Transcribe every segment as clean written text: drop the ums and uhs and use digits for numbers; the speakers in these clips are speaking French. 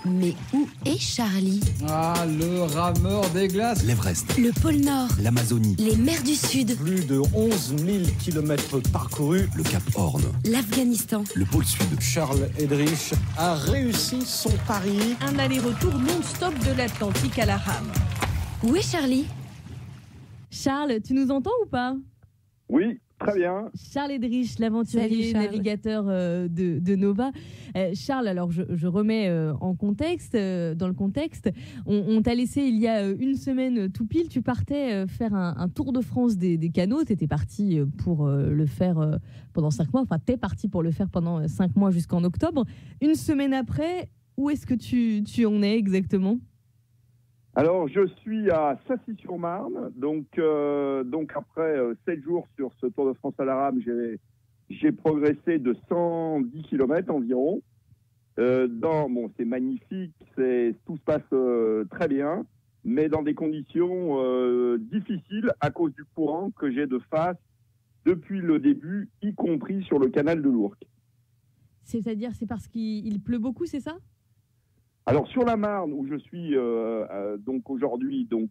Mais où est Charlie? Ah, le rameur des glaces. L'Everest, Le pôle Nord, l'Amazonie, les mers du Sud, Plus de 11 000 kilomètres parcourus. le Cap Horn, l'Afghanistan. le pôle Sud. Charles Edrich a réussi son pari. Un aller-retour non-stop de l'Atlantique à la rame. Où est Charlie? Charles, tu nous entends ou pas? Oui, très bien. Charles Edrich, l'aventurier Salut, Charles. navigateur de Nova. Charles, alors je remets en contexte, dans le contexte. On t'a laissé il y a une semaine tout pile. Tu partais faire un tour de France des canots. Tu étais parti pour le faire pendant 5 mois. Enfin, tu es parti pour le faire pendant 5 mois jusqu'en octobre. Une semaine après, où est-ce que tu en es exactement? Alors, je suis à Sassy-sur-Marne. Donc après 7 jours sur ce Tour de France à la rame, j'ai progressé de 110 km environ. C'est magnifique, tout se passe très bien, mais dans des conditions difficiles à cause du courant que j'ai de face depuis le début, y compris sur le canal de l'Ourcq. C'est-à-dire, c'est parce qu'il pleut beaucoup, c'est ça? Alors sur la Marne où je suis donc aujourd'hui, de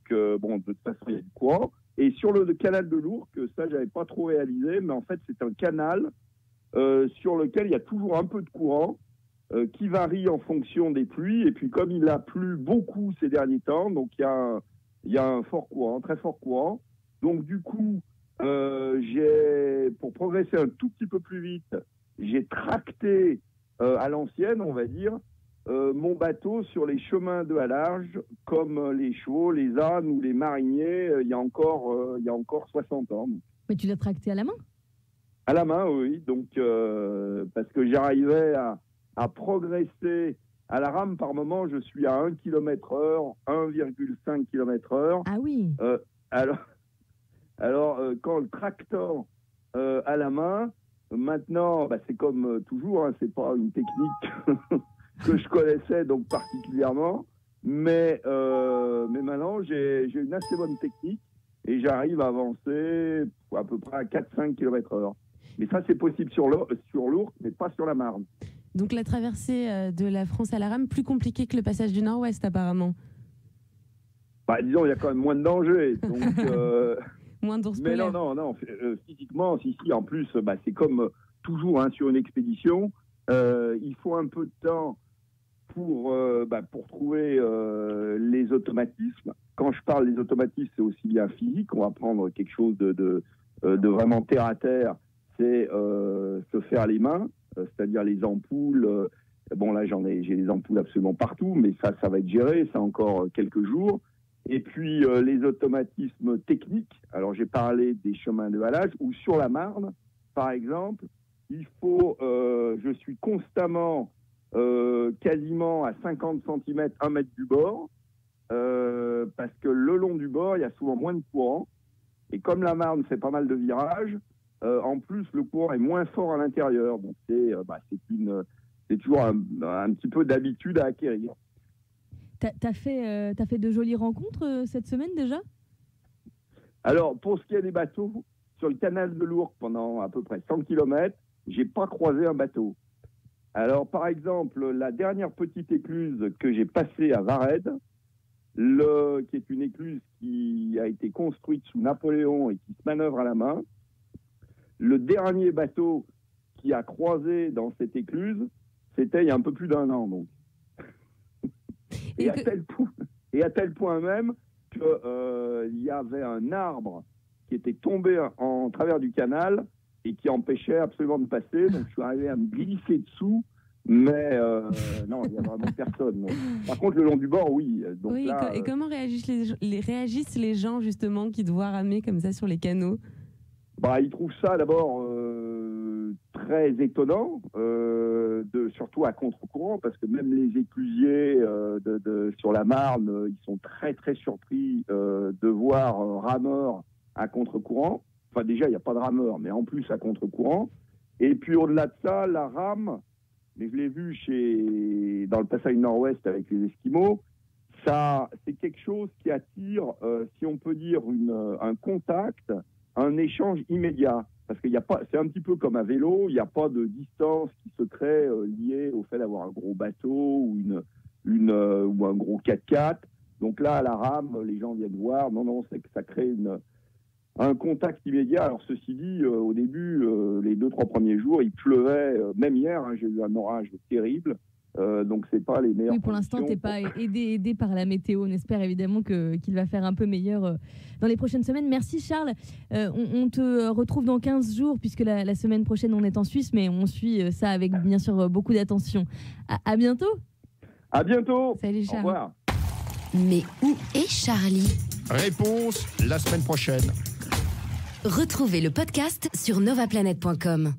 toute façon il y a du courant. Et sur le canal de l'Ourcq, ça j'avais pas trop réalisé, mais en fait c'est un canal sur lequel il y a toujours un peu de courant qui varie en fonction des pluies. Et puis comme il a plu beaucoup ces derniers temps, donc il y a un fort courant, très fort courant. Donc du coup, pour progresser un tout petit peu plus vite, j'ai tracté à l'ancienne, on va dire, mon bateau sur les chemins de halage, comme les chevaux, les ânes ou les mariniers, il y a encore 60 ans. Mais tu l'as tracté à la main? À la main, oui. Donc, parce que j'arrivais à progresser à la rame par moment, je suis à 1 km/h, 1,5 km/h. Ah oui. Alors, quand le tractant à la main, maintenant, c'est comme toujours, hein, c'est pas une technique que je connaissais donc particulièrement, mais maintenant j'ai une assez bonne technique et j'arrive à avancer à peu près à 4-5 km/h. Mais ça c'est possible sur l'Ourcq, mais pas sur la Marne. Donc la traversée de la France à la rame, plus compliquée que le passage du Nord-Ouest apparemment. Disons, il y a quand même moins de danger. Donc, Moins d'ours mais polaires. non, physiquement, si, en plus, c'est comme toujours hein, sur une expédition, il faut un peu de temps pour trouver les automatismes. Quand je parle des automatismes, c'est aussi bien physique. On va prendre quelque chose de vraiment terre à terre. C'est se faire les mains, c'est-à-dire les ampoules. Là, j'ai les ampoules absolument partout, mais ça va être géré. Ça encore quelques jours. Et puis les automatismes techniques. Alors, j'ai parlé des chemins de halage ou sur la Marne, par exemple. Je suis constamment quasiment à 50 cm, 1 mètre du bord, parce que le long du bord, il y a souvent moins de courant. Et comme la Marne fait pas mal de virages, en plus, le courant est moins fort à l'intérieur. Donc, c'est toujours un petit peu d'habitude à acquérir. T'as fait de jolies rencontres cette semaine déjà? Alors, pour ce qui est des bateaux, sur le canal de l'Ourcq, pendant à peu près 100 km, j'ai pas croisé un bateau. Alors, par exemple, la dernière petite écluse que j'ai passée à Vared, qui est une écluse qui a été construite sous Napoléon et qui se manœuvre à la main, le dernier bateau qui a croisé dans cette écluse, c'était il y a un peu plus d'1 an. Donc. Et à tel point même qu'il y avait un arbre qui était tombé en travers du canal et qui empêchait absolument de passer. Donc, je suis arrivé à me glisser dessous, mais non, il n'y a vraiment personne. Donc. Par contre, le long du bord, oui. Donc, oui, là, et comment réagissent les gens, justement, qui te voient ramer comme ça sur les canaux? Ils trouvent ça d'abord très étonnant, surtout à contre-courant, parce que même les éclusiers sur la Marne, ils sont très très surpris de voir un rameur à contre-courant. Enfin déjà, il n'y a pas de rameur, mais en plus à contre-courant. Et puis au-delà de ça, la rame, mais je l'ai vu dans le passage nord-ouest avec les Esquimaux, ça, c'est quelque chose qui attire, si on peut dire, un contact, un échange immédiat. Parce qu'il y a pas, c'est un petit peu comme à vélo, il n'y a pas de distance qui se crée liée au fait d'avoir un gros bateau ou ou un gros 4x4. Donc là, à la rame, les gens viennent voir. Non, c'est que ça crée un contact immédiat. Alors ceci dit, au début, les 2-3 premiers jours, il pleuvait. Même hier, j'ai eu un orage terrible. Donc c'est pas les meilleurs. Oui, pour l'instant, t'es pas aidé par la météo. On espère évidemment qu'il va faire un peu meilleur dans les prochaines semaines. Merci Charles. On te retrouve dans 15 jours puisque la semaine prochaine on est en Suisse, mais on suit ça avec bien sûr beaucoup d'attention. À bientôt. À bientôt. Salut Charles. Au revoir. Mais où est Charlie? Réponse la semaine prochaine. Retrouvez le podcast sur novaplanet.com.